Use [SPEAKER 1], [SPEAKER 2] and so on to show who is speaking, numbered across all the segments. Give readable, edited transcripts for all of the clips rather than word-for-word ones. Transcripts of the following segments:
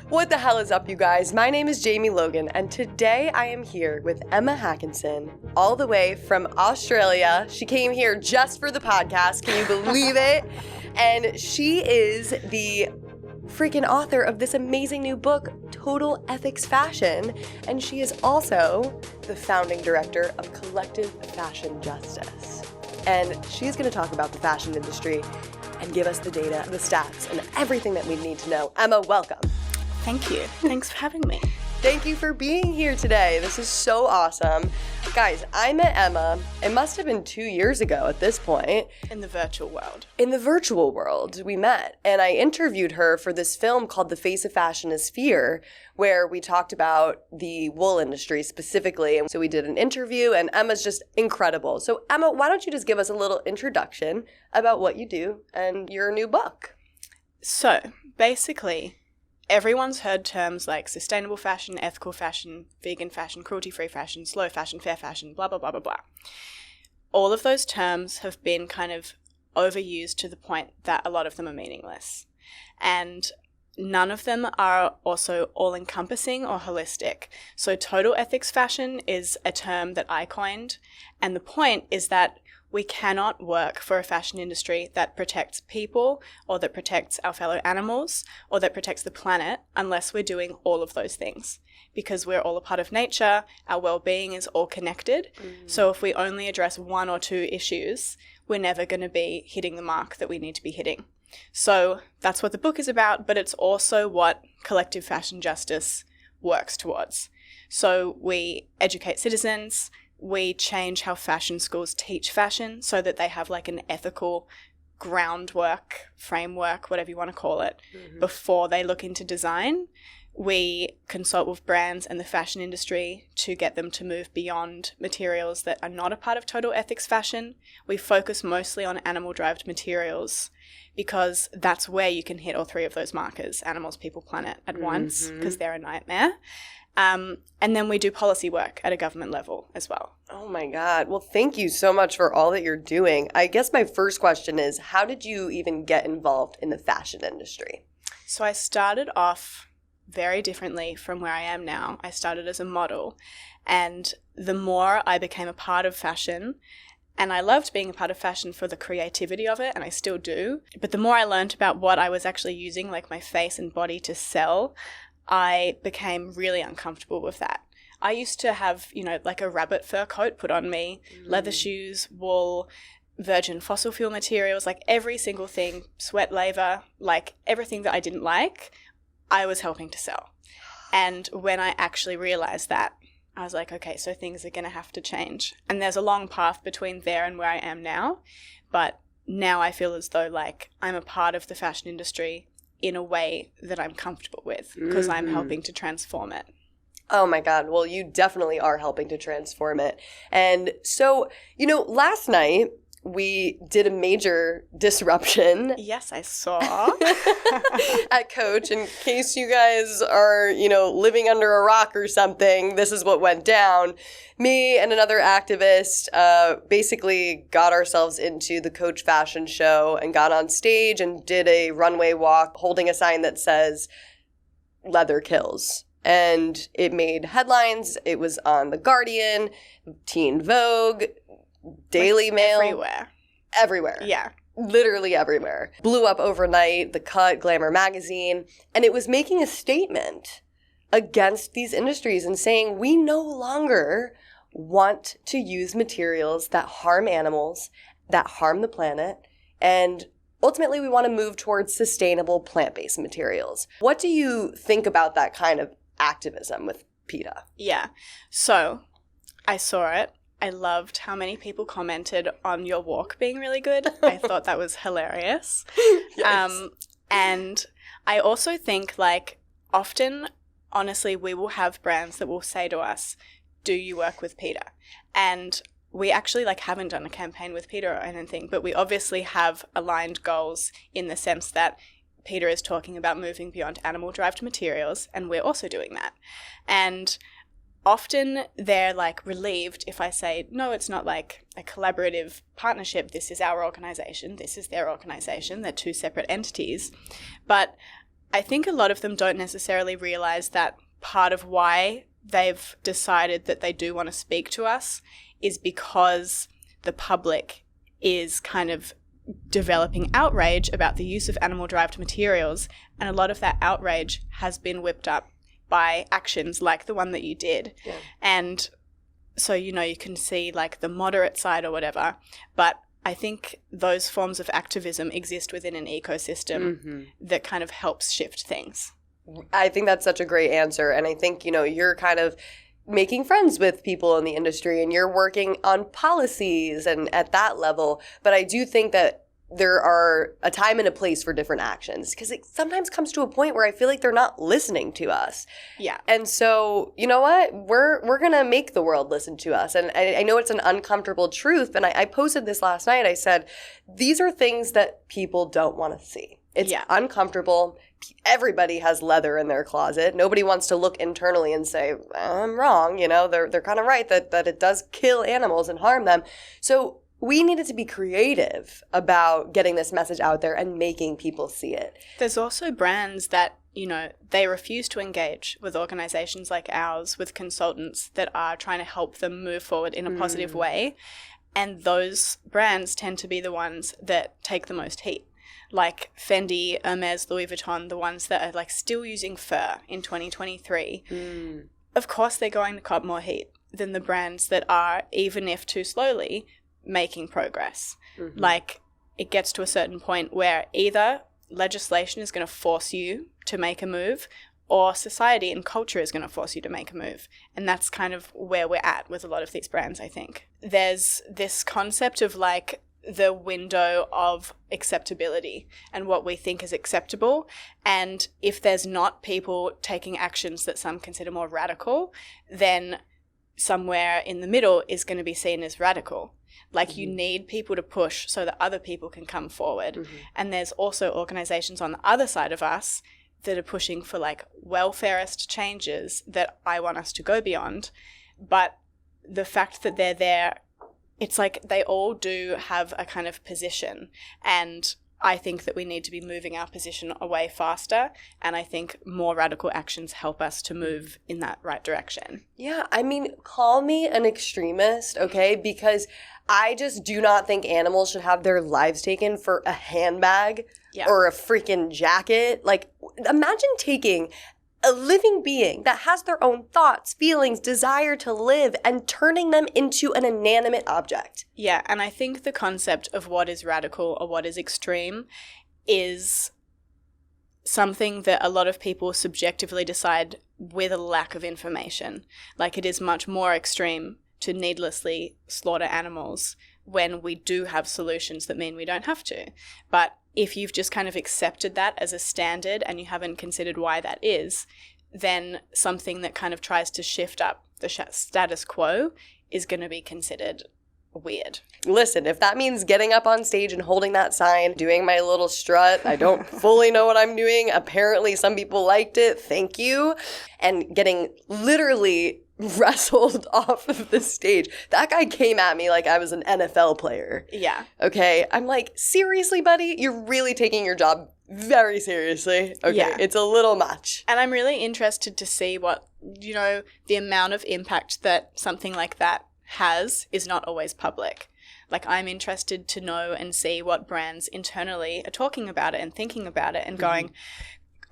[SPEAKER 1] What the hell is up, you guys? My name is Jamie Logan, and today I am here with Emma Hakansson, all the way from Australia. She came here just for the podcast. Can you believe it? And she is the freaking author of this amazing new book, Total Ethics Fashion, and she is also the founding director of Collective Fashion Justice. And she's going to talk about the fashion industry and give us the data, the stats, and everything that we need to know. Emma, welcome.
[SPEAKER 2] Thank you. Thanks for having me.
[SPEAKER 1] Thank you for being here today. This is so awesome. Guys, I met Emma, it must have been 2 years ago at this point.
[SPEAKER 2] In the virtual world.
[SPEAKER 1] In the virtual world, we met. And I interviewed her for this film called The Face of Fashion is Fear, where we talked about the wool industry specifically. And so we did an interview, and Emma's just incredible. So Emma, why don't you just give us a little introduction about what you do and your new book?
[SPEAKER 2] So, basically, everyone's heard terms like sustainable fashion, ethical fashion, vegan fashion, cruelty-free fashion, slow fashion, fair fashion, blah, blah, blah, blah, blah. All of those terms have been kind of overused to the point that a lot of them are meaningless. And none of them are also all-encompassing or holistic. So total ethics fashion is a term that I coined. And the point is that we cannot work for a fashion industry that protects people or that protects our fellow animals or that protects the planet unless we're doing all of those things, because we're all a part of nature, our well-being is all connected. So if we only address one or two issues, we're never going to be hitting the mark that we need to be hitting. So that's what the book is about, but it's also what Collective Fashion Justice works towards. So we educate citizens, we change how fashion schools teach fashion so that they have like an ethical groundwork, framework, whatever you want to call it, before they look into design. We consult with brands and the fashion industry to get them to move beyond materials that are not a part of total ethics fashion. We focus mostly on animal-derived materials because that's where you can hit all three of those markers, animals, people, planet, at once, because they're a nightmare. And then we do policy work at a government level as well.
[SPEAKER 1] Oh my God. Well, thank you so much for all that you're doing. I guess my first question is, how did you even get involved in the fashion industry?
[SPEAKER 2] So I started off very differently from where I am now. I started as a model, and the more I became a part of fashion, and I loved being a part of fashion for the creativity of it, and I still do, but the more I learned about what I was actually using, like my face and body, to sell, I became really uncomfortable with that. I used to have, like a rabbit fur coat put on me, leather shoes, wool, virgin fossil fuel materials, like every single thing, sweat laver, like everything that I didn't like, I was helping to sell. And when I actually realized that, I was like, okay, so things are going to have to change. And there's a long path between there and where I am now. But now I feel as though like I'm a part of the fashion industry in a way that I'm comfortable with because I'm helping to transform it.
[SPEAKER 1] Oh my God. Well, you definitely are helping to transform it. And so, last night we did a major disruption.
[SPEAKER 2] Yes, I saw.
[SPEAKER 1] At Coach. In case you guys are, living under a rock or something, this is what went down. Me and another activist basically got ourselves into the Coach fashion show and got on stage and did a runway walk holding a sign that says, "Leather kills." And it made headlines. It was on The Guardian, Teen Vogue, Daily Mail. Everywhere.
[SPEAKER 2] Yeah.
[SPEAKER 1] Literally everywhere. Blew up overnight, The Cut, Glamour magazine. And it was making a statement against these industries and saying we no longer want to use materials that harm animals, that harm the planet, and ultimately we want to move towards sustainable plant-based materials. What do you think about that kind of activism with PETA?
[SPEAKER 2] Yeah. So I saw it. I loved how many people commented on your walk being really good. I thought that was hilarious. Yes. And I also think like often, honestly, we will have brands that will say to us, do you work with PETA? And we actually haven't done a campaign with PETA or anything, but we obviously have aligned goals in the sense that PETA is talking about moving beyond animal-derived materials, and we're also doing that. And often they're relieved if I say, no, it's not like a collaborative partnership. This is our organization. This is their organization. They're two separate entities. But I think a lot of them don't necessarily realize that part of why they've decided that they do want to speak to us is because the public is kind of developing outrage about the use of animal-derived materials, and a lot of that outrage has been whipped up by actions like the one that you did.
[SPEAKER 1] Yeah.
[SPEAKER 2] And so, you know, you can see like the moderate side or whatever, but I think those forms of activism exist within an ecosystem that kind of helps shift things.
[SPEAKER 1] I think that's such a great answer. And I think, you know, you're kind of making friends with people in the industry and you're working on policies and at that level. But I do think that there are a time and a place for different actions, because it sometimes comes to a point where I feel like they're not listening to us.
[SPEAKER 2] Yeah.
[SPEAKER 1] And so, you know what? We're going to make the world listen to us. And I know it's an uncomfortable truth. And I posted this last night. I said, these are things that people don't want to see. It's uncomfortable. Everybody has leather in their closet. Nobody wants to look internally and say, I'm wrong. You know, they're kind of right that it does kill animals and harm them. So we needed to be creative about getting this message out there and making people see it.
[SPEAKER 2] There's also brands that, you know, they refuse to engage with organizations like ours, with consultants that are trying to help them move forward in a positive way. And those brands tend to be the ones that take the most heat. Like Fendi, Hermes, Louis Vuitton, the ones that are like still using fur in 2023. Of course, they're going to cop more heat than the brands that are, even if too slowly, making progress. Like, it gets to a certain point where either legislation is going to force you to make a move, or society and culture is going to force you to make a move. And that's kind of where we're at with a lot of these brands, I think. There's this concept of like the window of acceptability and what we think is acceptable. And if there's not people taking actions that some consider more radical, then somewhere in the middle is going to be seen as radical. Like, you need people to push so that other people can come forward. And there's also organizations on the other side of us that are pushing for like welfareist changes that I want us to go beyond. But the fact that they're there, it's like they all do have a kind of position, and I think that we need to be moving our position away faster, and I think more radical actions help us to move in that right direction.
[SPEAKER 1] Yeah, I mean, call me an extremist, okay? Because I just do not think animals should have their lives taken for a handbag or a freaking jacket. Like, imagine taking a living being that has their own thoughts, feelings, desire to live, and turning them into an inanimate object.
[SPEAKER 2] Yeah, and I think the concept of what is radical or what is extreme is something that a lot of people subjectively decide with a lack of information. Like, it is much more extreme to needlessly slaughter animals when we do have solutions that mean we don't have to. But if you've just kind of accepted that as a standard and you haven't considered why that is, then something that kind of tries to shift up the status quo is going to be considered weird.
[SPEAKER 1] Listen, if that means getting up on stage and holding that sign, doing my little strut, I don't fully know what I'm doing. Apparently some people liked it. Thank you. And getting literally wrestled off of the stage. That guy came at me like I was an NFL player.
[SPEAKER 2] Yeah.
[SPEAKER 1] Okay. I'm like, seriously, buddy? You're really taking your job very seriously. Okay.
[SPEAKER 2] Yeah.
[SPEAKER 1] It's a little much.
[SPEAKER 2] And I'm really interested to see what, you know, the amount of impact that something like that has is not always public. Like, I'm interested to know and see what brands internally are talking about it and thinking about it and going,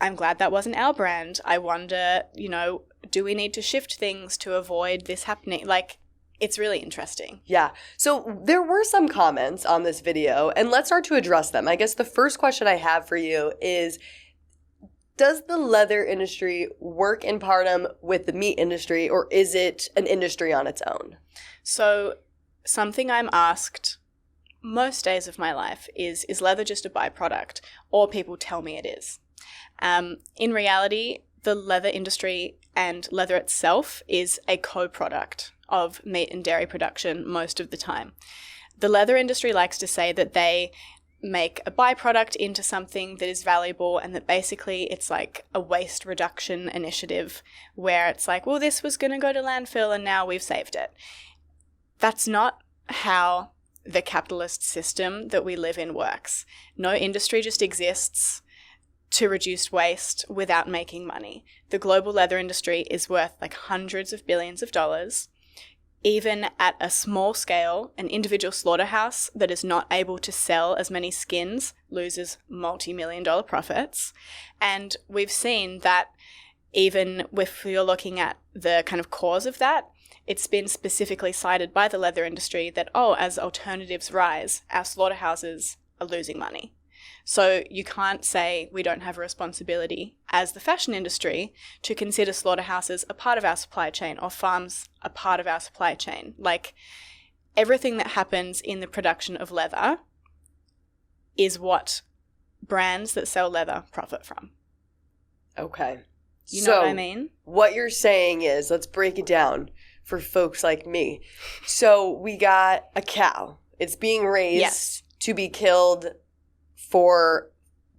[SPEAKER 2] I'm glad that wasn't our brand. I wonder, you know, do we need to shift things to avoid this happening? Like, it's really interesting.
[SPEAKER 1] Yeah. So there were some comments on this video, and let's start to address them. I guess the first question I have for you is, does the leather industry work in partum with the meat industry, or is it an industry on its own?
[SPEAKER 2] So something I'm asked most days of my life is leather just a byproduct? Or people tell me it is. In reality, the leather industry and leather itself is a co-product of meat and dairy production most of the time. The leather industry likes to say that they make a byproduct into something that is valuable, and that basically it's like a waste reduction initiative where it's like, well, this was going to go to landfill and now we've saved it. That's not how the capitalist system that we live in works. No industry just exists. to reduce waste without making money. The global leather industry is worth like hundreds of billions of dollars. Even at a small scale, an individual slaughterhouse that is not able to sell as many skins loses multi-million-dollar profits. And we've seen that even if you're looking at the kind of cause of that, it's been specifically cited by the leather industry that, as alternatives rise, our slaughterhouses are losing money. So you can't say we don't have a responsibility as the fashion industry to consider slaughterhouses a part of our supply chain or farms a part of our supply chain. Like, everything that happens in the production of leather is what brands that sell leather profit from.
[SPEAKER 1] Okay.
[SPEAKER 2] You know what I mean?
[SPEAKER 1] What you're saying is, let's break it down for folks like me. So we got a cow. It's being raised to be killed for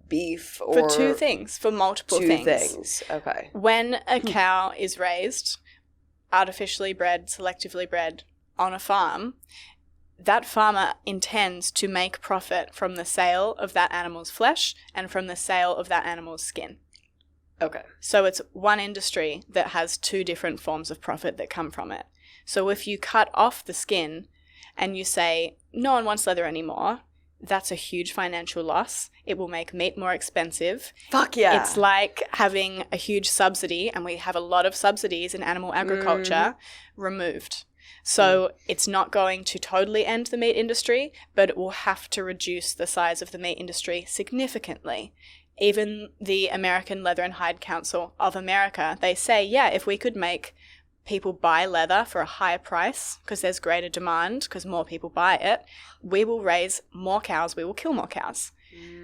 [SPEAKER 1] beef or...
[SPEAKER 2] For two things, for multiple things.
[SPEAKER 1] Two things, okay.
[SPEAKER 2] When a cow is raised, artificially bred, selectively bred on a farm, that farmer intends to make profit from the sale of that animal's flesh and from the sale of that animal's skin.
[SPEAKER 1] Okay.
[SPEAKER 2] So it's one industry that has two different forms of profit that come from it. So if you cut off the skin and you say, no one wants leather anymore, that's a huge financial loss. It will make meat more expensive.
[SPEAKER 1] Fuck yeah.
[SPEAKER 2] It's like having a huge subsidy, and we have a lot of subsidies in animal agriculture, removed. So it's not going to totally end the meat industry, but it will have to reduce the size of the meat industry significantly. Even the American Leather and Hide Council of America, they say, if we could make people buy leather for a higher price because there's greater demand because more people buy it, we will raise more cows, we will kill more cows.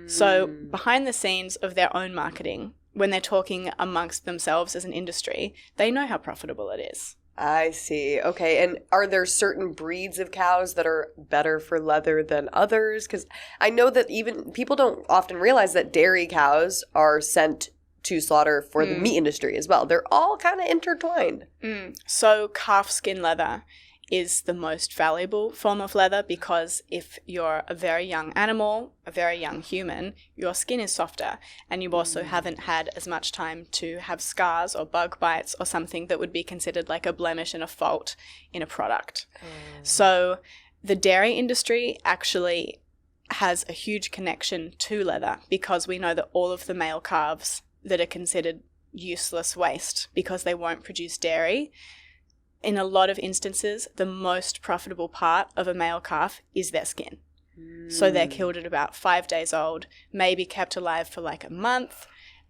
[SPEAKER 2] So behind the scenes of their own marketing, when they're talking amongst themselves as an industry, they know how profitable it is.
[SPEAKER 1] I see. Okay. And are there certain breeds of cows that are better for leather than others? Because I know that even people don't often realize that dairy cows are sent to slaughter for the meat industry as well. They're all kind of intertwined.
[SPEAKER 2] So calf skin leather is the most valuable form of leather because if you're a very young animal, a very young human, your skin is softer and you also haven't had as much time to have scars or bug bites or something that would be considered like a blemish and a fault in a product. So the dairy industry actually has a huge connection to leather because we know that all of the male calves that are considered useless waste because they won't produce dairy, in a lot of instances, the most profitable part of a male calf is their skin. So they're killed at about 5 days old, maybe kept alive for like a month,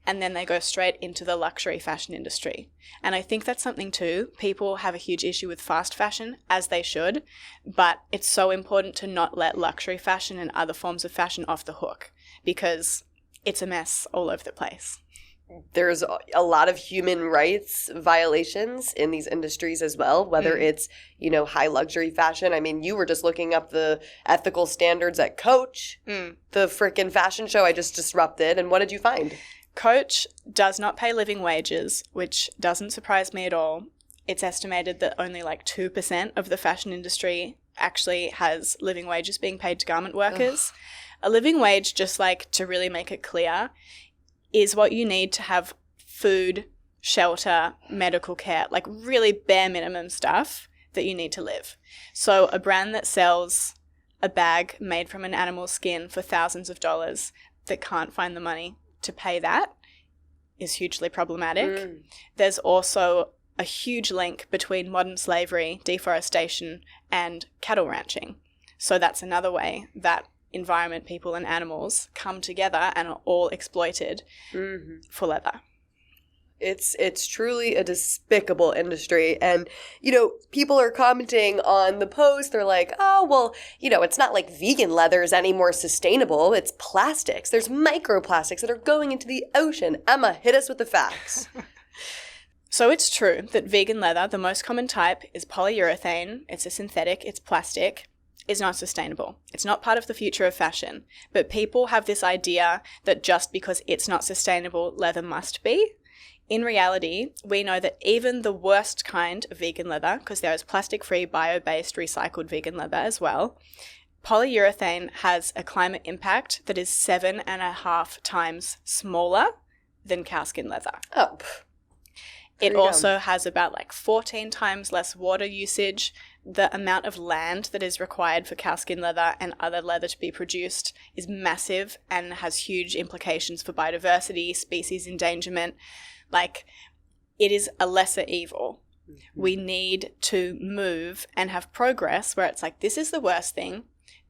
[SPEAKER 2] and then they go straight into the luxury fashion industry. And I think that's something too. People have a huge issue with fast fashion, as they should, but it's so important to not let luxury fashion and other forms of fashion off the hook because it's a mess all over the place.
[SPEAKER 1] There's a lot of human rights violations in these industries as well, whether it's, high luxury fashion. I mean, you were just looking up the ethical standards at Coach, the frickin' fashion show I just disrupted. And what did you find?
[SPEAKER 2] Coach does not pay living wages, which doesn't surprise me at all. It's estimated that only like 2% of the fashion industry actually has living wages being paid to garment workers. A living wage, just like to really make it clear, is what you need to have food, shelter, medical care, like really bare minimum stuff that you need to live. So a brand that sells a bag made from an animal's skin for thousands of dollars that can't find the money to pay that is hugely problematic. There's also a huge link between modern slavery, deforestation, and cattle ranching. So that's another way that environment, people, and animals come together and are all exploited for leather.
[SPEAKER 1] It's truly a despicable industry. And, people are commenting on the post. They're like, oh, well, it's not like vegan leather is any more sustainable. It's plastics. There's microplastics that are going into the ocean. Emma, hit us with the facts.
[SPEAKER 2] So it's true that vegan leather, the most common type, is polyurethane. It's a synthetic. It's plastic. Is not sustainable. It's not part of the future of fashion. But people have this idea that just because it's not sustainable, leather must be. In reality, we know that even the worst kind of vegan leather, because there is plastic-free, bio-based, recycled vegan leather as well, polyurethane has a climate impact that is 7.5 times smaller than cowskin leather.
[SPEAKER 1] Oh.
[SPEAKER 2] It also has about like 14 times less water usage. The amount of land that is required for cowskin leather and other leather to be produced is massive and has huge implications for biodiversity, species endangerment. Like, it is a lesser evil. Mm-hmm. We need to move and have progress where it's like, this is the worst thing,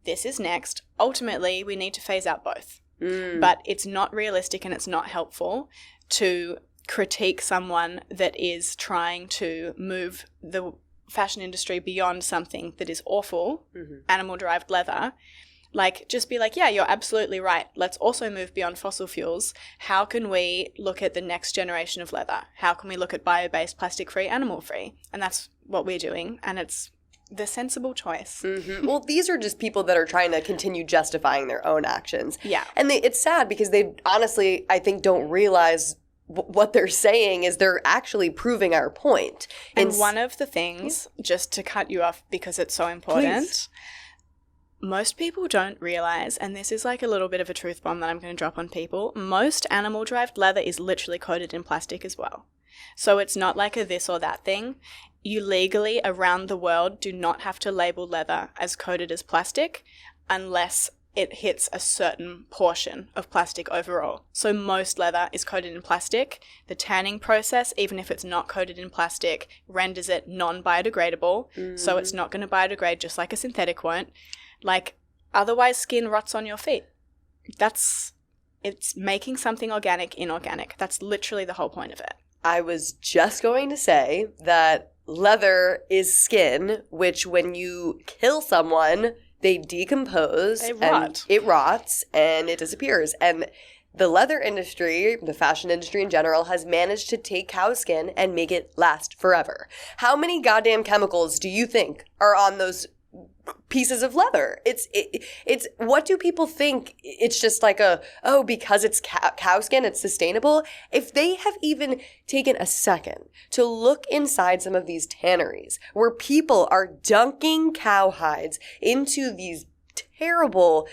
[SPEAKER 2] this is next. Ultimately, we need to phase out both. But it's not realistic and it's not helpful to critique someone that is trying to move the fashion industry beyond something that is awful, animal-derived leather. Like, just be like, yeah, you're absolutely right. Let's also move beyond fossil fuels. How can we look at the next generation of leather? How can we look at bio-based, plastic-free, animal-free? And that's what we're doing, and it's the sensible choice.
[SPEAKER 1] Mm-hmm. Well, these are just people that are trying to continue justifying their own actions.
[SPEAKER 2] Yeah.
[SPEAKER 1] And it's sad because they honestly, I think, don't realize what they're saying is they're actually proving our point.
[SPEAKER 2] And one of the things, just to cut you off because it's so important,
[SPEAKER 1] please.
[SPEAKER 2] Most people don't realize, and this is like a little bit of a truth bomb that I'm going to drop on people, most animal-derived leather is literally coated in plastic as well. So it's not like a this or that thing. You legally, around the world, do not have to label leather as coated as plastic unless it hits a certain portion of plastic overall. So most leather is coated in plastic. The tanning process, even if it's not coated in plastic, renders it non-biodegradable. So it's not going to biodegrade just like a synthetic won't. Like, otherwise skin rots on your feet. It's making something organic inorganic. That's literally the whole point of it.
[SPEAKER 1] I was just going to say that leather is skin, which when you kill someone, they decompose.
[SPEAKER 2] They rot.
[SPEAKER 1] And it rots and it disappears. And the leather industry, the fashion industry in general, has managed to take cow skin and make it last forever. How many goddamn chemicals do you think are on those pieces of leather? It's what do people think? It's just like because it's cow skin, it's sustainable. If they have even taken a second to look inside some of these tanneries where people are dunking cow hides into these terrible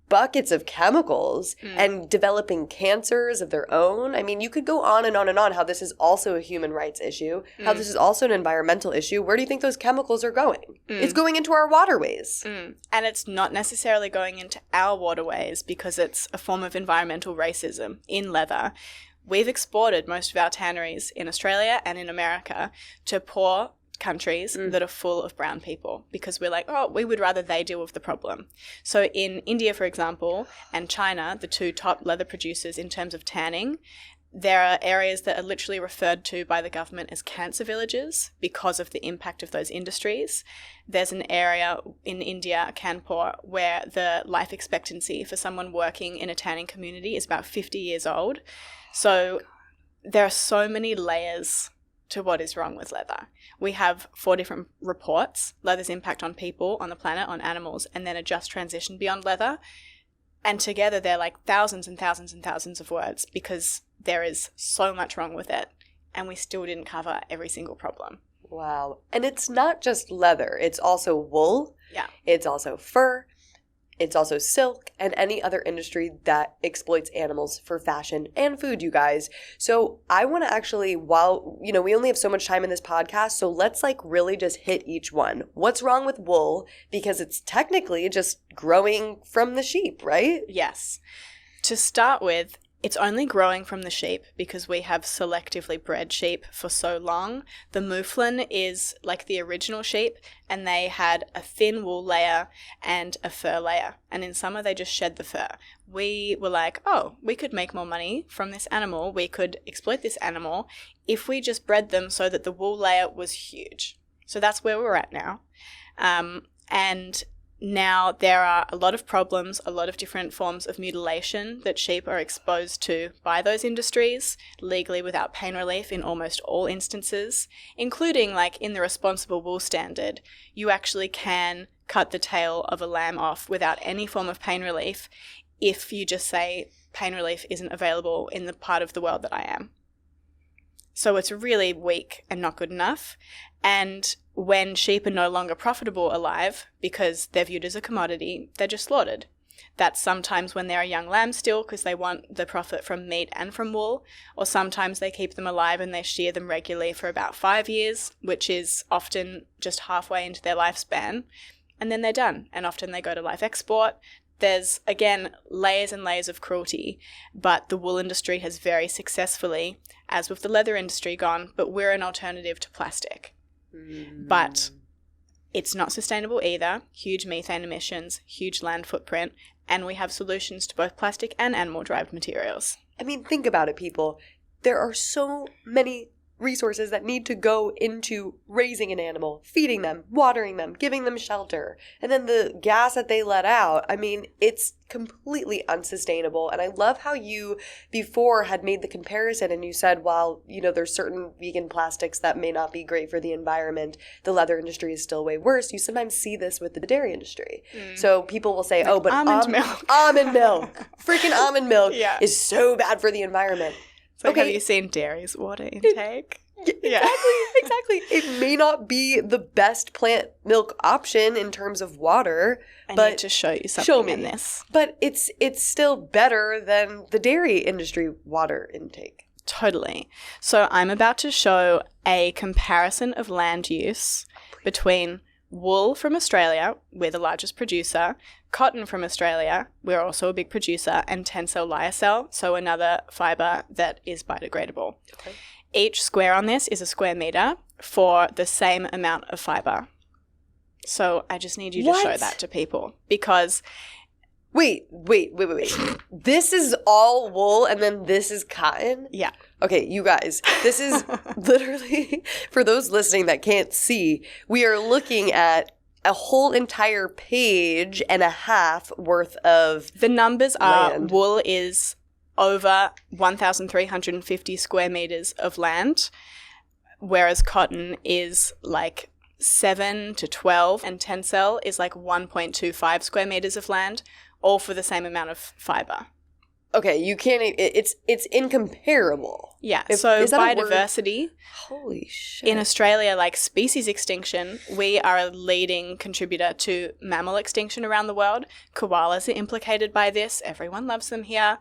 [SPEAKER 1] buckets of chemicals and developing cancers of their own. I mean, you could go on and on and on how this is also a human rights issue, how this is also an environmental issue. Where do you think those chemicals are going? It's going into our waterways.
[SPEAKER 2] And it's not necessarily going into our waterways because it's a form of environmental racism in leather. We've exported most of our tanneries in Australia and in America to poor countries that are full of brown people because we're like, oh, we would rather they deal with the problem. So in India, for example, and China, the two top leather producers in terms of tanning, there are areas that are literally referred to by the government as cancer villages because of the impact of those industries. There's an area in India, Kanpur, where the life expectancy for someone working in a tanning community is about 50 years old. So there are so many layers to what is wrong with leather. We have 4 different reports: leather's impact on people, on the planet, on animals, and then a just transition beyond leather. And together they're like thousands and thousands and thousands of words because there is so much wrong with it, and we still didn't cover every single problem.
[SPEAKER 1] Wow. And it's not just leather. It's also wool.
[SPEAKER 2] Yeah.
[SPEAKER 1] It's also fur. It's also silk and any other industry that exploits animals for fashion and food, you guys. So I want to actually, we only have so much time in this podcast, so let's really just hit each one. What's wrong with wool? Because it's technically just growing from the sheep, right?
[SPEAKER 2] Yes. To start with, it's only growing from the sheep because we have selectively bred sheep for so long. The mouflon is like the original sheep, and they had a thin wool layer and a fur layer. And in summer, they just shed the fur. We were like, oh, we could make more money from this animal. We could exploit this animal if we just bred them so that the wool layer was huge. So that's where we're at now. And now there are a lot of problems, a lot of different forms of mutilation that sheep are exposed to by those industries, legally without pain relief in almost all instances, including in the responsible wool standard. You actually can cut the tail of a lamb off without any form of pain relief if you just say pain relief isn't available in the part of the world that I am. So it's really weak and not good enough. And when sheep are no longer profitable alive because they're viewed as a commodity, they're just slaughtered. That's sometimes when they're a young lamb still because they want the profit from meat and from wool, or sometimes they keep them alive and they shear them regularly for about 5 years, which is often just halfway into their lifespan, and then they're done, and often they go to live export. There's, again, layers and layers of cruelty, but the wool industry has very successfully, as with the leather industry, gone, but we're an alternative to plastic. But it's not sustainable either. Huge methane emissions, huge land footprint, and we have solutions to both plastic and animal-derived materials.
[SPEAKER 1] I mean, think about it, people. There are so many resources that need to go into raising an animal, feeding them, watering them, giving them shelter. And then the gas that they let out, I mean, it's completely unsustainable. And I love how you before had made the comparison and you said, while, you know, there's certain vegan plastics that may not be great for the environment, the leather industry is still way worse. You sometimes see this with the dairy industry. So people will say, oh, but
[SPEAKER 2] almond milk.
[SPEAKER 1] Almond milk. Freaking almond milk
[SPEAKER 2] Yeah.
[SPEAKER 1] is so bad for the environment.
[SPEAKER 2] So
[SPEAKER 1] Okay.
[SPEAKER 2] have you seen dairy's water intake?
[SPEAKER 1] Exactly. It may not be the best plant milk option in terms of water,
[SPEAKER 2] I
[SPEAKER 1] but
[SPEAKER 2] need to show you something
[SPEAKER 1] show me.
[SPEAKER 2] in this.
[SPEAKER 1] But it's still better than the dairy industry water intake.
[SPEAKER 2] Totally. So I'm about to show a comparison of land use between wool from Australia, we're the largest producer, cotton from Australia, we're also a big producer, and tencel lyocell, so another fibre that is biodegradable.
[SPEAKER 1] Okay.
[SPEAKER 2] Each square on this is a square metre for the same amount of fibre. So I just need you to show
[SPEAKER 1] What?
[SPEAKER 2] that to people because
[SPEAKER 1] Wait. This is all wool and then this is cotton?
[SPEAKER 2] yeah.
[SPEAKER 1] Okay, you guys, this is literally, for those listening that can't see, we are looking at a whole entire page and a half worth of
[SPEAKER 2] The numbers are
[SPEAKER 1] land.
[SPEAKER 2] wool is over 1,350 square metres of land, whereas cotton is like 7 to 12 and tencel is like 1.25 square metres of land, all for the same amount of fibre.
[SPEAKER 1] Okay, you can't. It's incomparable.
[SPEAKER 2] Yeah,
[SPEAKER 1] Is
[SPEAKER 2] so
[SPEAKER 1] that a word?
[SPEAKER 2] biodiversity
[SPEAKER 1] Holy shit!
[SPEAKER 2] in Australia, like species extinction, we are a leading contributor to mammal extinction around the world. Koalas are implicated by this. Everyone loves them here.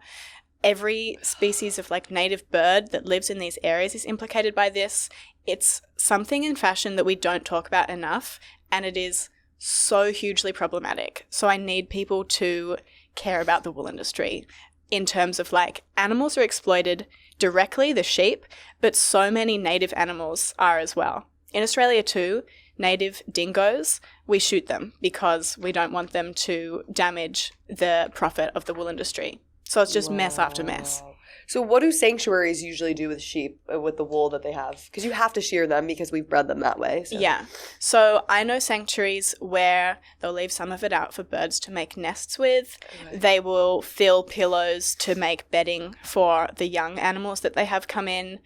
[SPEAKER 2] Every species of like native bird that lives in these areas is implicated by this. It's something in fashion that we don't talk about enough, and it is so hugely problematic. So I need people to care about the wool industry in terms of like animals are exploited directly, the sheep, but so many native animals are as well. In Australia too, native dingoes, we shoot them because we don't want them to damage the profit of the wool industry. So it's just mess after mess.
[SPEAKER 1] Wow. So what do sanctuaries usually do with sheep, with the wool that they have? Because you have to shear them because we've bred them that way. So.
[SPEAKER 2] Yeah. So I know sanctuaries where they'll leave some of it out for birds to make nests with.
[SPEAKER 1] Okay.
[SPEAKER 2] They will fill pillows to make bedding for the young animals that they have come in.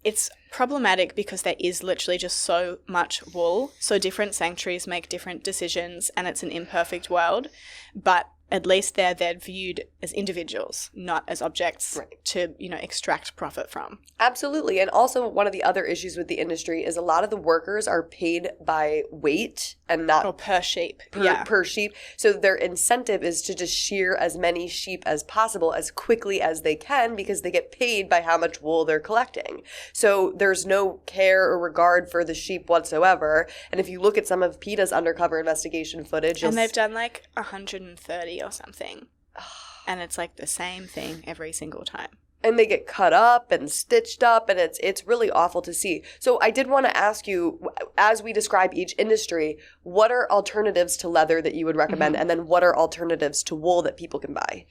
[SPEAKER 2] It's problematic because there is literally just so much wool. So different sanctuaries make different decisions and it's an imperfect world. But at least they're viewed as individuals, not as objects to, extract profit from.
[SPEAKER 1] Absolutely. And also one of the other issues with the industry is a lot of the workers are paid by weight and not
[SPEAKER 2] Or per sheep.
[SPEAKER 1] per sheep. So their incentive is to just shear as many sheep as possible as quickly as they can because they get paid by how much wool they're collecting. So there's no care or regard for the sheep whatsoever. And if you look at some of PETA's undercover investigation footage,
[SPEAKER 2] And they've done like 130 or something. And it's like the same thing every single time.
[SPEAKER 1] and they get cut up and stitched up, and it's really awful to see. So I did want to ask you, as we describe each industry, what are alternatives to leather that you would recommend, and then what are alternatives to wool that people can buy?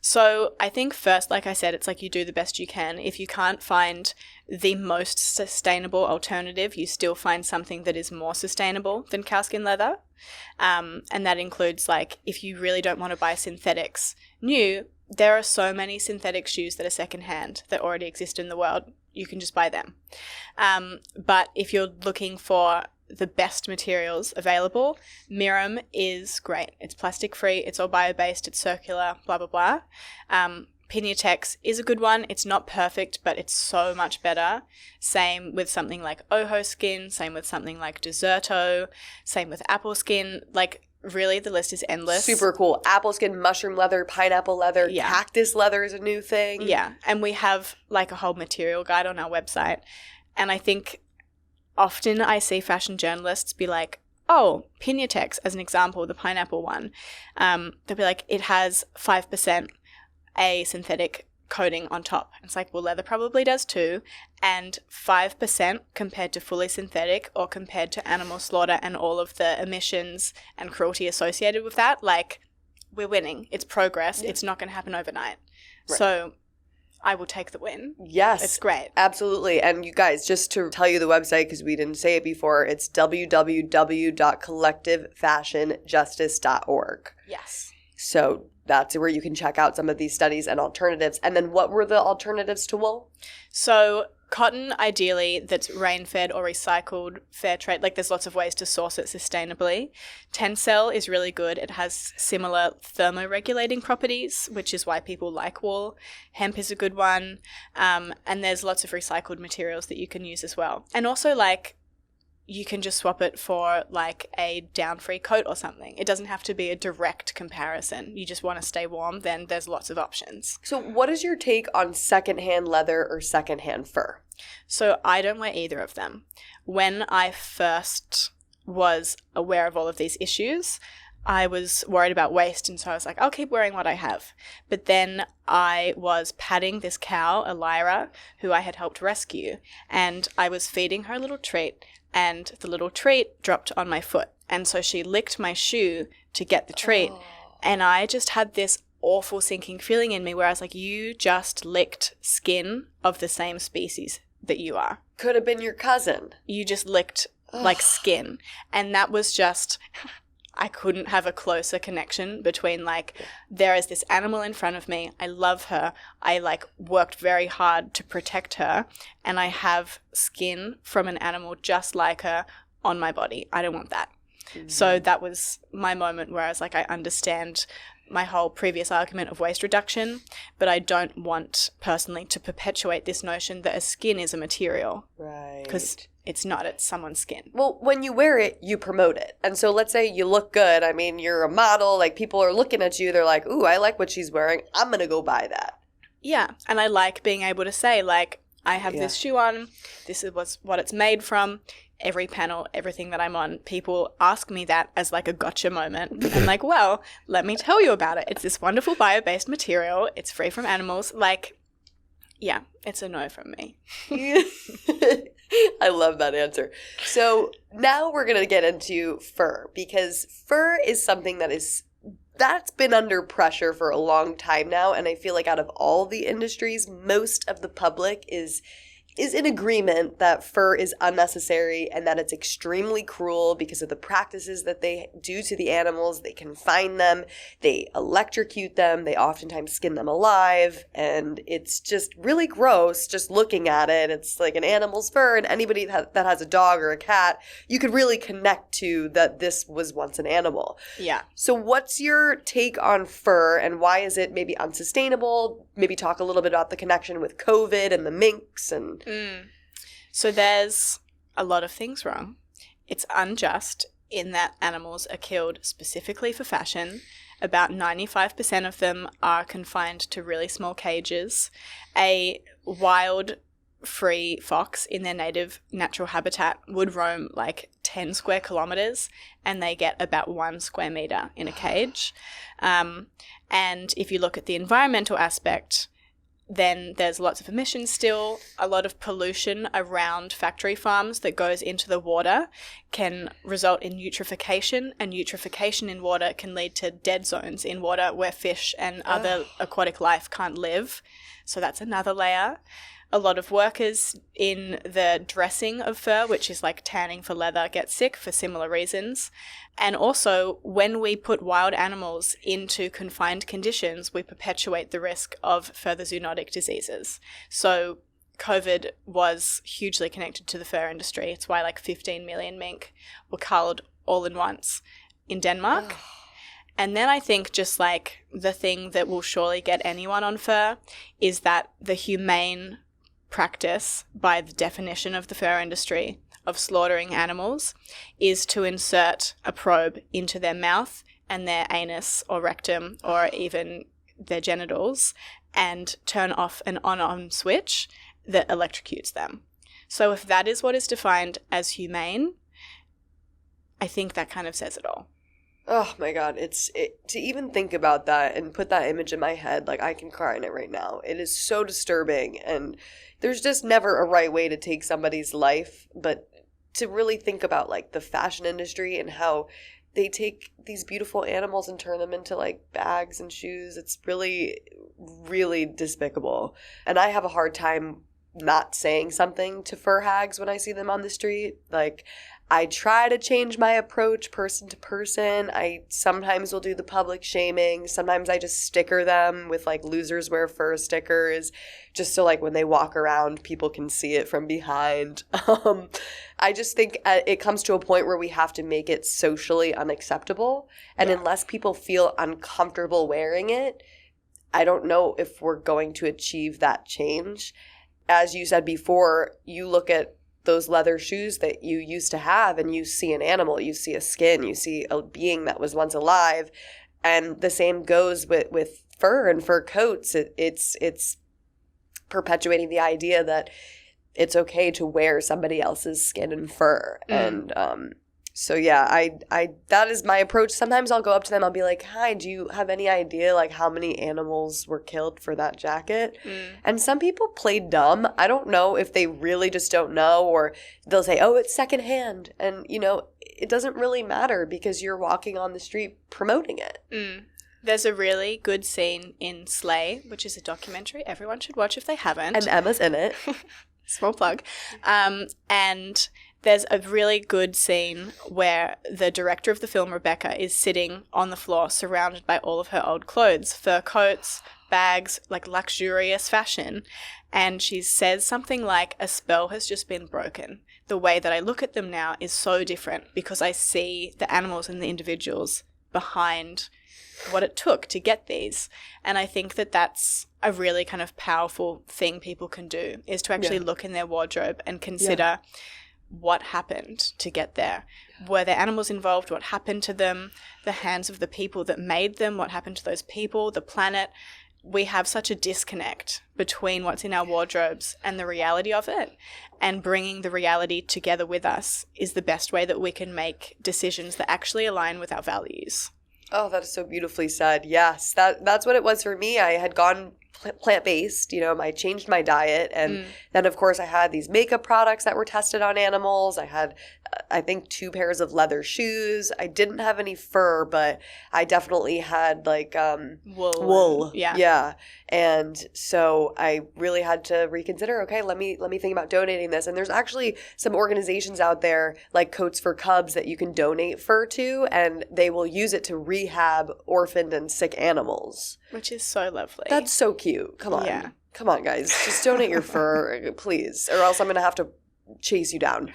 [SPEAKER 2] So I think first, like I said, it's like you do the best you can. If you can't find the most sustainable alternative, you still find something that is more sustainable than cowskin leather. And that includes, like, if you really don't want to buy synthetics new, there are so many synthetic shoes that are secondhand that already exist in the world. You can just buy them. But if you're looking for the best materials available, Mirum is great. It's plastic free, it's all bio-based, it's circular, blah, blah, blah. Piñatex is a good one. It's not perfect, but it's so much better. Same with something like Ojo skin, same with something like Deserto, same with apple skin. Like, really, the list is endless.
[SPEAKER 1] Super cool. Apple skin, mushroom leather, pineapple leather,
[SPEAKER 2] Yeah.
[SPEAKER 1] cactus leather is a new thing.
[SPEAKER 2] Yeah, and we have like a whole material guide on our website. And I think often I see fashion journalists be like, oh, Piñatex, as an example, the pineapple one. They'll be like, it has 5% a synthetic coating on top. It's like, well, leather probably does too. And 5% compared to fully synthetic or compared to animal slaughter and all of the emissions and cruelty associated with that, like, we're winning. It's progress. Yeah. It's not going to happen overnight. Right. So I will take the win.
[SPEAKER 1] Yes.
[SPEAKER 2] It's great.
[SPEAKER 1] Absolutely. And you guys, just to tell you the website, because we didn't say it before, it's www.collectivefashionjustice.org.
[SPEAKER 2] Yes.
[SPEAKER 1] So that's where you can check out some of these studies and alternatives. And then what were the alternatives to wool?
[SPEAKER 2] So cotton, ideally, that's rain-fed or recycled, fair trade. Like, there's lots of ways to source it sustainably. Tencel is really good. It has similar thermoregulating properties, which is why people like wool. Hemp is a good one. And there's lots of recycled materials that you can use as well. And also, like, you can just swap it for like a down-free coat or something. It doesn't have to be a direct comparison. You just want to stay warm, then there's lots of options.
[SPEAKER 1] So what is your take on secondhand leather or secondhand fur?
[SPEAKER 2] So I don't wear either of them. When I first was aware of all of these issues, I was worried about waste, and so I was like, I'll keep wearing what I have. But then I was patting this cow, Elira, who I had helped rescue, and I was feeding her a little treat, and the little treat dropped on my foot. And so she licked my shoe to get the treat. Oh. And I just had this awful sinking feeling in me where I was like, you just licked skin of the same species that you are.
[SPEAKER 1] Could have been your cousin.
[SPEAKER 2] You just licked like skin. And that was just, I couldn't have a closer connection between like, there is this animal in front of me. I love her. I like worked very hard to protect her. And I have skin from an animal just like her on my body. I don't want that. Mm-hmm. So that was my moment where I was like, I understand my whole previous argument of waste reduction, but I don't want personally to perpetuate this notion that a skin is a material.
[SPEAKER 1] Right.
[SPEAKER 2] Because it's not, it's someone's skin.
[SPEAKER 1] Well, when you wear it, you promote it. And so let's say you look good. I mean, you're a model, like people are looking at you. They're like, ooh, I like what she's wearing. I'm going to go buy that.
[SPEAKER 2] Yeah. And I like being able to say like, I have this shoe on. This is what it's made from. Every panel, everything that I'm on, people ask me that as like a gotcha moment. I'm like, well, let me tell you about it. It's this wonderful bio-based material. It's free from animals. Like, yeah, it's a no from me.
[SPEAKER 1] I love that answer. So now we're going to get into fur, because fur is something that's been under pressure for a long time now. And I feel like out of all the industries, most of the public is in agreement that fur is unnecessary and that it's extremely cruel because of the practices that they do to the animals. They confine them, they electrocute them, they oftentimes skin them alive, and it's just really gross just looking at it. It's like an animal's fur, and anybody that has a dog or a cat, you could really connect to that this was once an animal.
[SPEAKER 2] Yeah.
[SPEAKER 1] So what's your take on fur, and why is it maybe unsustainable? Maybe talk a little bit about the connection with COVID and the minks and...
[SPEAKER 2] So there's a lot of things wrong. It's unjust in that animals are killed specifically for fashion. About 95% of them are confined to really small cages. A wild free fox in their native natural habitat would roam like 10 square kilometers, and they get about 1 square meter in a cage. And if you look at the environmental aspect, then there's lots of emissions still. A lot of pollution around factory farms that goes into the water can result in eutrophication, and eutrophication in water can lead to dead zones in water where fish and other aquatic life can't live. So that's another layer. A lot of workers in the dressing of fur, which is like tanning for leather, get sick for similar reasons. And also, when we put wild animals into confined conditions, we perpetuate the risk of further zoonotic diseases. So COVID was hugely connected to the fur industry. It's why like 15 million mink were culled all in once in Denmark. And then I think just like the thing that will surely get anyone on fur is that the humane practice, by the definition of the fur industry, of slaughtering animals is to insert a probe into their mouth and their anus or rectum or even their genitals and turn off an on-on switch that electrocutes them. So if that is what is defined as humane, I think that kind of says it all.
[SPEAKER 1] Oh my God, to even think about that and put that image in my head, like I can cry in it right now. It is so disturbing, and there's just never a right way to take somebody's life, but to really think about like the fashion industry and how they take these beautiful animals and turn them into like bags and shoes. It's really, really despicable. And I have a hard time not saying something to fur hags when I see them on the street. Like, I try to change my approach person to person. I sometimes will do the public shaming. Sometimes I just sticker them with like losers wear fur stickers just so like when they walk around people can see it from behind. I just think it comes to a point where we have to make it socially unacceptable. And unless people feel uncomfortable wearing it, I don't know if we're going to achieve that change. As you said before, you look at those leather shoes that you used to have and you see an animal, you see a skin, you see a being that was once alive. And the same goes with fur and fur coats. It's perpetuating the idea that it's okay to wear somebody else's skin and fur. And so yeah, I that is my approach. Sometimes I'll go up to them, I'll be like, hi, do you have any idea like how many animals were killed for that jacket? And some people play dumb. I don't know if they really just don't know, or they'll say, oh, it's secondhand. And you know, it doesn't really matter because you're walking on the street promoting it.
[SPEAKER 2] There's a really good scene in Slay, which is a documentary everyone should watch if they haven't.
[SPEAKER 1] And Emma's in it.
[SPEAKER 2] Small plug. And there's a really good scene where the director of the film, Rebecca, is sitting on the floor surrounded by all of her old clothes, fur coats, bags, like luxurious fashion. And she says something like, a spell has just been broken. The way that I look at them now is so different because I see the animals and the individuals behind what it took to get these. And I think that that's a really kind of powerful thing people can do, is to actually look in their wardrobe and consider what happened to get there. Were there animals involved? What happened to them? The hands of the people that made them? What happened to those people? The planet? We have such a disconnect between what's in our wardrobes and the reality of it. And bringing the reality together with us is the best way that we can make decisions that actually align with our values.
[SPEAKER 1] Oh, that is so beautifully said. Yes, that's what it was for me. I had gone plant-based, you know, I changed my diet. And then, of course, I had these makeup products that were tested on animals. I had, I think, 2 pairs of leather shoes. I didn't have any fur, but I definitely had, like, wool. Yeah. And so I really had to reconsider, okay, let me think about donating this. And there's actually some organizations out there, like Coats for Cubs, that you can donate fur to, and they will use it to rehab orphaned and sick animals.
[SPEAKER 2] Which is so lovely.
[SPEAKER 1] That's so cute. Come on. Yeah. Come on, guys. Just donate your fur, please, or else I'm going to have to chase you down.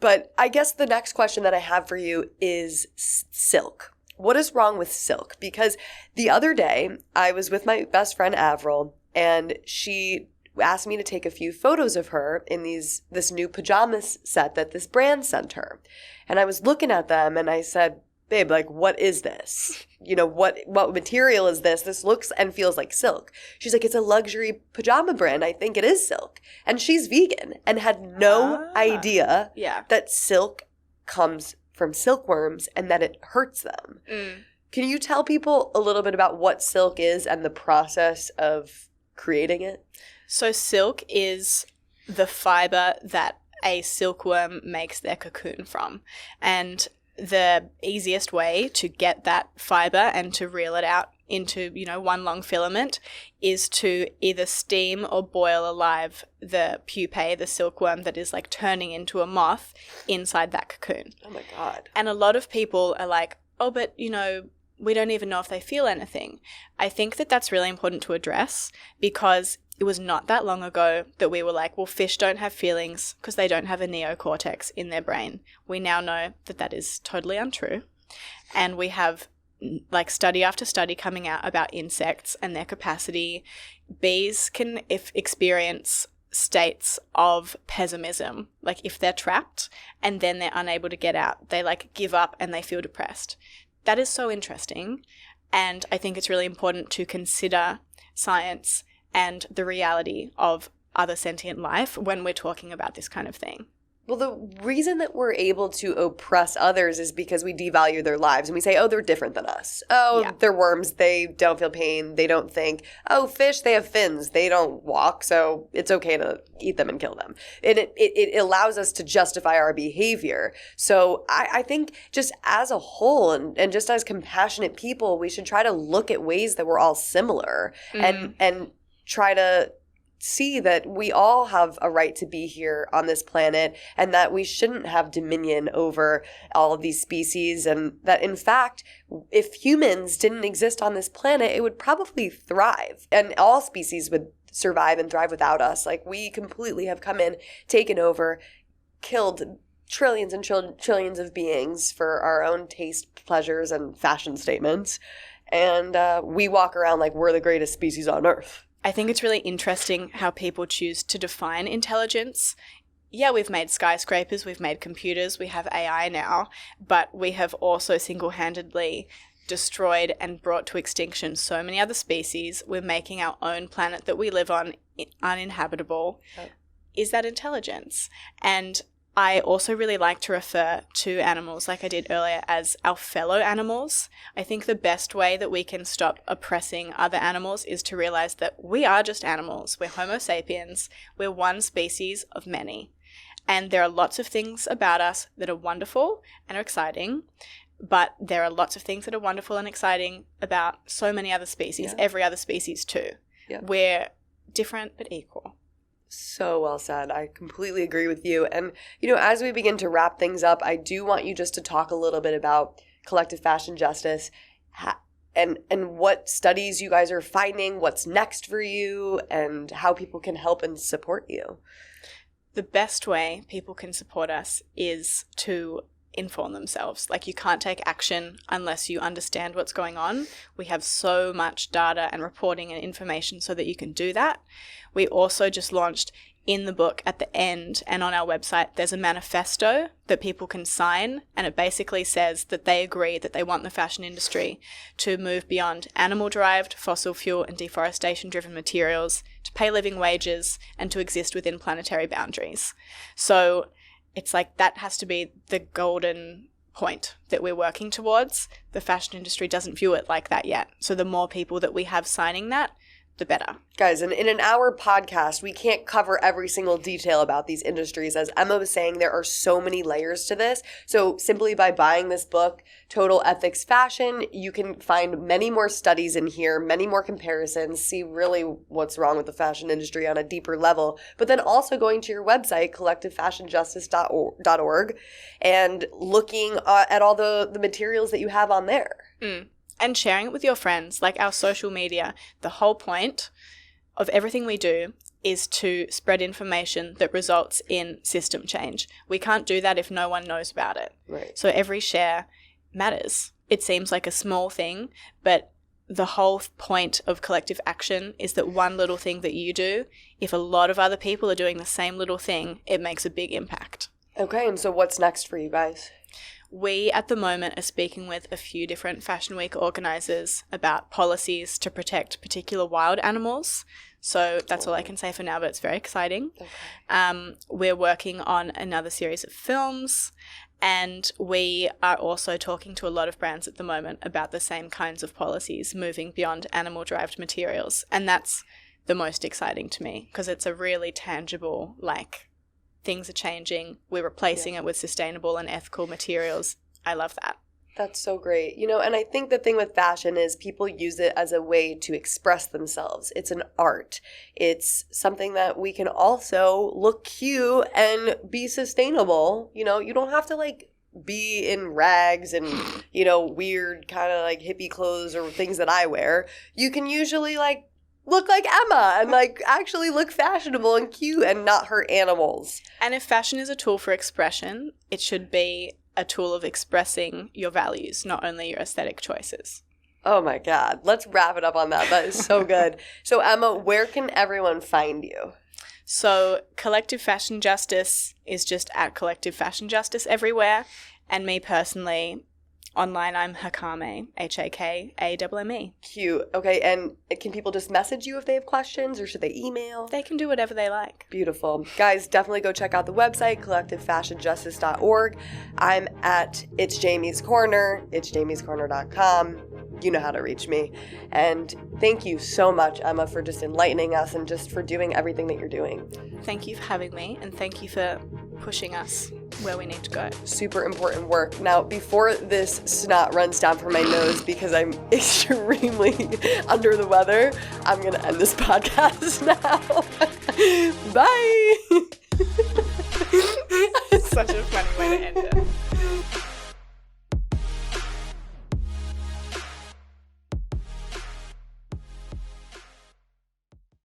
[SPEAKER 1] But I guess the next question that I have for you is silk. What is wrong with silk? Because the other day I was with my best friend Avril, and she asked me to take a few photos of her in this new pajamas set that this brand sent her. And I was looking at them and I said, babe, like, what is this? You know, what material is this? This looks and feels like silk. She's like, it's a luxury pajama brand. I think it is silk. And she's vegan and had no idea that silk comes from silkworms and that it hurts them. Can you tell people a little bit about what silk is and the process of creating it?
[SPEAKER 2] So silk is the fiber that a silkworm makes their cocoon from. And the easiest way to get that fiber and to reel it out into, you know, one long filament is to either steam or boil alive the pupae, the silkworm that is like turning into a moth inside that cocoon.
[SPEAKER 1] Oh my God.
[SPEAKER 2] And a lot of people are like, oh, but, you know, we don't even know if they feel anything. I think that that's really important to address because it was not that long ago that we were like, well, fish don't have feelings because they don't have a neocortex in their brain. We now know that that is totally untrue. And we have like study after study coming out about insects and their capacity. Bees can experience states of pessimism, like if they're trapped and then they're unable to get out, they like give up and they feel depressed. That is so interesting, and I think it's really important to consider science and the reality of other sentient life when we're talking about this kind of thing.
[SPEAKER 1] Well, the reason that we're able to oppress others is because we devalue their lives and we say, oh, they're different than us. Oh, yeah. They're worms. They don't feel pain. They don't think. Oh, fish, they have fins. They don't walk, so it's okay to eat them and kill them. And it allows us to justify our behavior. So I think just as a whole and just as compassionate people, we should try to look at ways that we're all similar and try to see that we all have a right to be here on this planet and that we shouldn't have dominion over all of these species, and that in fact, if humans didn't exist on this planet, it would probably thrive and all species would survive and thrive without us. Like, we completely have come in, taken over, killed trillions and trillions of beings for our own taste, pleasures, and fashion statements, and we walk around like we're the greatest species on Earth.
[SPEAKER 2] I think it's really interesting how people choose to define intelligence. Yeah, we've made skyscrapers, we've made computers, we have AI now, but we have also single-handedly destroyed and brought to extinction so many other species. We're making our own planet that we live on uninhabitable. Oh. Is that intelligence? And I also really like to refer to animals, like I did earlier, as our fellow animals. I think the best way that we can stop oppressing other animals is to realize that we are just animals. We're Homo sapiens. We're one species of many. And there are lots of things about us that are wonderful and are exciting, but there are lots of things that are wonderful and exciting about so many other species, every other species too. Yeah. We're different but equal.
[SPEAKER 1] So well said. I completely agree with you. And, as we begin to wrap things up, I do want you just to talk a little bit about collective fashion justice and what studies you guys are finding, what's next for you, and how people can help and support you.
[SPEAKER 2] The best way people can support us is to inform themselves. Like, you can't take action unless you understand what's going on. We have so much data and reporting and information so that you can do that. We also just launched in the book at the end and on our website, there's a manifesto that people can sign, and it basically says that they agree that they want the fashion industry to move beyond animal-derived, fossil fuel and deforestation-driven materials, to pay living wages, and to exist within planetary boundaries. So it's like that has to be the golden point that we're working towards. The fashion industry doesn't view it like that yet. So the more people that we have signing that, the better.
[SPEAKER 1] Guys, in an hour podcast, we can't cover every single detail about these industries. As Emma was saying, there are so many layers to this. So simply by buying this book, Total Ethics Fashion, you can find many more studies in here, many more comparisons, see really what's wrong with the fashion industry on a deeper level. But then also going to your website, collectivefashionjustice.org, and looking at all the materials that you have on there.
[SPEAKER 2] And sharing it with your friends, like our social media. The whole point of everything we do is to spread information that results in system change. We can't do that if no one knows about it.
[SPEAKER 1] Right.
[SPEAKER 2] So every share matters. It seems like a small thing, but the whole point of collective action is that one little thing that you do, if a lot of other people are doing the same little thing, it makes a big impact.
[SPEAKER 1] Okay, and so what's next for you guys?
[SPEAKER 2] We, at the moment, are speaking with a few different Fashion Week organisers about policies to protect particular wild animals. So that's all I can say for now, but it's very exciting. Okay. We're working on another series of films, and we are also talking to a lot of brands at the moment about the same kinds of policies moving beyond animal-derived materials. And that's the most exciting to me because it's a really tangible, things are changing. We're replacing it with sustainable and ethical materials. I love that.
[SPEAKER 1] That's so great. And I think the thing with fashion is people use it as a way to express themselves. It's an art. It's something that we can also look cute and be sustainable. You don't have to be in rags and, weird kind of hippie clothes or things that I wear. You can usually look like Emma and actually look fashionable and cute and not hurt animals.
[SPEAKER 2] And if fashion is a tool for expression, it should be a tool of expressing your values, not only your aesthetic choices.
[SPEAKER 1] Oh my God. Let's wrap it up on that. That is so good. So Emma, where can everyone find you?
[SPEAKER 2] So Collective Fashion Justice is just at Collective Fashion Justice everywhere. And me personally, online, I'm Hakame, Hakamme.
[SPEAKER 1] Cute. Okay, and can people just message you if they have questions, or should they email?
[SPEAKER 2] They can do whatever they like.
[SPEAKER 1] Beautiful. Guys, definitely go check out the website, collectivefashionjustice.org. I'm at It's Jamie's Corner, itsjamiescorner.com. You know how to reach me. And thank you so much, Emma, for just enlightening us and just for doing everything that you're doing.
[SPEAKER 2] Thank you for having me, and thank you for pushing us where we need to go.
[SPEAKER 1] Super important work. Now, before this snot runs down from my nose because I'm extremely under the weather, I'm going to end this podcast now. Bye!
[SPEAKER 2] It's such a funny way to end it.